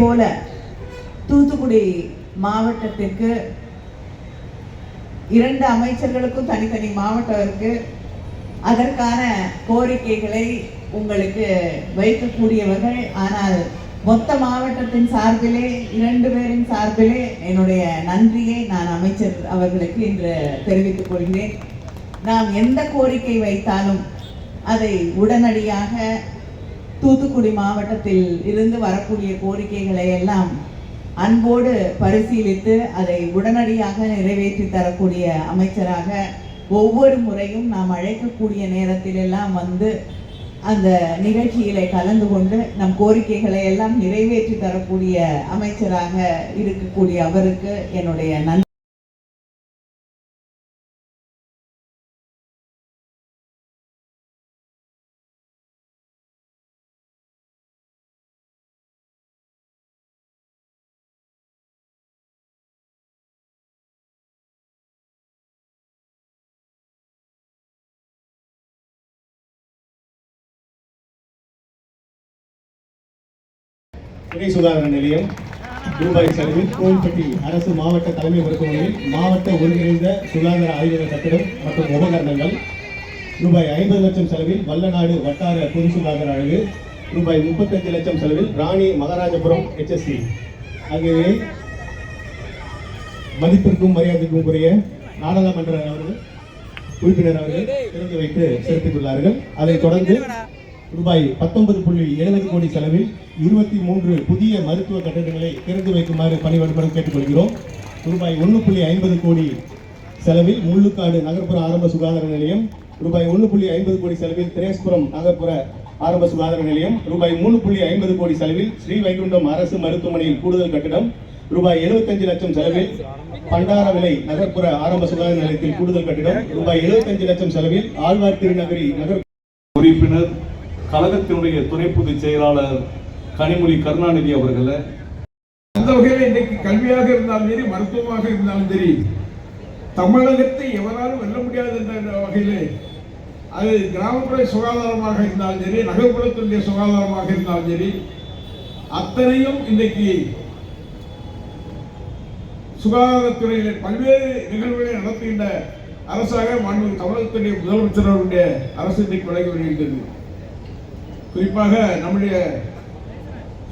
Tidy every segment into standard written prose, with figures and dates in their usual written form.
போல தூத்துக்குடி மாவட்டத்திற்கு 2 அமைச்சர்களுக்கும் தனித்தனி மாவட்டம் இருக்கு. அதற்கான கோரிக்கைகளை உங்களுக்கு வைக்கக்கூடியவர்கள். ஆனால் மொத்த மாவட்டத்தின் சார்பிலே 2 பேரின் சார்பிலே என்னுடைய நன்றியை நான் அமைச்சர் அவர்களுக்கு இன்று தெரிவித்துக் கொள்கிறேன். நாம் எந்த கோரிக்கை வைத்தாலும் அதை உடனடியாக தூத்துக்குடி மாவட்டத்தில் இருந்து வரக்கூடிய கோரிக்கைகளை எல்லாம் அன்போடு பரிசீலித்து அதை உடனடியாக நிறைவேற்றி தரக்கூடிய அமைச்சராக ஒவ்வொரு முறையும் நாம் அழைக்கக்கூடிய நேரத்திலெல்லாம் வந்து அந்த நிகழ்ச்சியிலே கலந்து கொண்டு நம் கோரிக்கைகளை எல்லாம் நிறைவேற்றி தரக்கூடிய அமைச்சராக இருக்கக்கூடிய அவருக்கு என்னுடைய நன்றி. துணை சுகாதார நிலையம் ரூபாய் செலவில் கோவில்பட்டி அரசு மாவட்ட தலைமை மருத்துவமனையில் மாவட்ட ஒருங்கிணைந்த சுகாதார ஆய்வக கட்டிடம் மற்றும் உபகரணங்கள் ரூபாய் 50 லட்சம் செலவில் வல்லநாடு வட்டார பொது சுகாதார அழகு ரூபாய் 35 லட்சம் செலவில் ராணி மகாராஜபுரம் HSC ஆகியவை மதிப்பிற்கும் மரியாதைக்கும் உரிய நாடாளுமன்ற உறுப்பினர் அவர்கள் திறந்து வைத்து சிறப்பித்துள்ளார்கள். அதைத் தொடர்ந்து ரூபாய் 19.70 கோடி செலவில் 23 புதிய மருத்துவ கட்டடங்களை திறந்து வைக்குமாறு பணிவன்புடன் கேட்டுக்கொள்கிறோம். ரூபாய் 1.50 கோடி செலவில் முள்ளுக்காடு நகர்ப்புற ஆரம்ப சுகாதார நிலையம், ரூபாய் 1.50 கோடி செலவில் திரேஸ்புரம் நகர்ப்புற ஆரம்ப சுகாதார நிலையம், ரூபாய் 3.50 கோடி செலவில் ஸ்ரீ வைகுண்டம் அரசு மருத்துவமனையில் கூடுதல் கட்டிடம், ரூபாய் 75 லட்சம் செலவில் பண்டாரவிளை நகர்ப்புற ஆரம்ப சுகாதார நிலையத்தில் கூடுதல் கட்டிடம், ரூபாய் 75 லட்சம் செலவில் ஆழ்வார் திருநகரி நகர் உறுப்பினர் கழகத்தினுடைய துணை பொதுச் செயலாளர் கனிமொழி கருணாநிதி அவர்களை அந்த வகையில் இன்னைக்கு கல்வியாக இருந்தாலும் சரி, மருத்துவமாக இருந்தாலும் சரி, தமிழகத்தை எவராலும் வெல்ல முடியாது என்ற வகையில் அது கிராமப்புற சுகாதாரமாக இருந்தாலும் சரி, நகர்ப்புறத்தினுடைய சுகாதாரமாக இருந்தாலும் சரி, அத்தனையும் இன்றைக்கு சுகாதாரத்துறையில் பல்வேறு நிகழ்வுகளை நடத்துகின்ற அரசாக மாண்பு தமிழகத்துடைய முதலமைச்சர் அவருடைய அரசு இன்றைக்கு வழங்கி வருகின்றது. குறிப்பாக நம்முடைய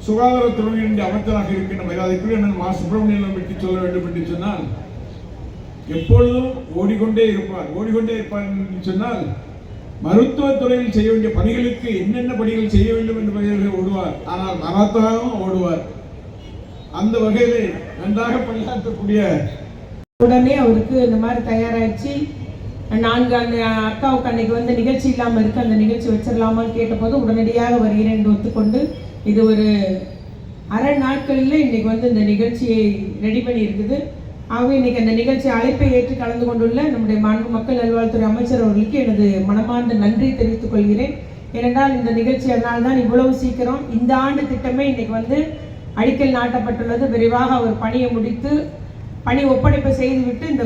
சுகாதாரத்துறையினுடைய அமைச்சராக இருக்கின்ற மரியாதைக்குரிய மா சுப்பிரமணியன் பற்றி சொல்ல வேண்டும் என்று சொன்னால், எப்பொழுதும் ஓடிக்கொண்டே இருப்பார் என்று சொன்னால், மருத்துவத்துறையில் செய்ய வேண்டிய பணிகளுக்கு என்னென்ன பணிகள் செய்ய வேண்டும் என்ற பணிகளை ஓடுவார். ஆனால் மராத்தாகவும் ஓடுவார். அந்த வகையில் நன்றாக பணியாற்றக்கூடிய உடனே அவருக்கு இந்த மாதிரி தயாராகிடுச்சு. 4 அக்காவுக்கு அன்னைக்கு வந்து நிகழ்ச்சி இல்லாமல் இருக்கு, அந்த நிகழ்ச்சி வச்சிடலாமான்னு கேட்டபோது உடனடியாக வருகிறேன் என்று ஒத்துக்கொண்டு இது ஒரு அரை நாட்களில் இன்னைக்கு வந்து இந்த நிகழ்ச்சியை ரெடி பண்ணி இருக்குது. ஆகவே இன்னைக்கு அந்த நிகழ்ச்சி அழைப்பை ஏற்று கலந்து கொண்டுள்ள நம்முடைய மாண்பு மக்கள் நல்வாழ்வுத்துறை அமைச்சர் அவர்களுக்கு எனது மனமார்ந்த நன்றி தெரிவித்துக் கொள்கிறேன். ஏனென்றால் இந்த நிகழ்ச்சி அதனால்தான் இவ்வளவு சீக்கிரம் இந்த ஆண்டு திட்டமே இன்னைக்கு வந்து அடிக்கல் நாட்டப்பட்டுள்ளது. விரைவாக அவர் பணியை முடித்து பணி ஒப்படைப்பு செய்துவிட்டு இந்த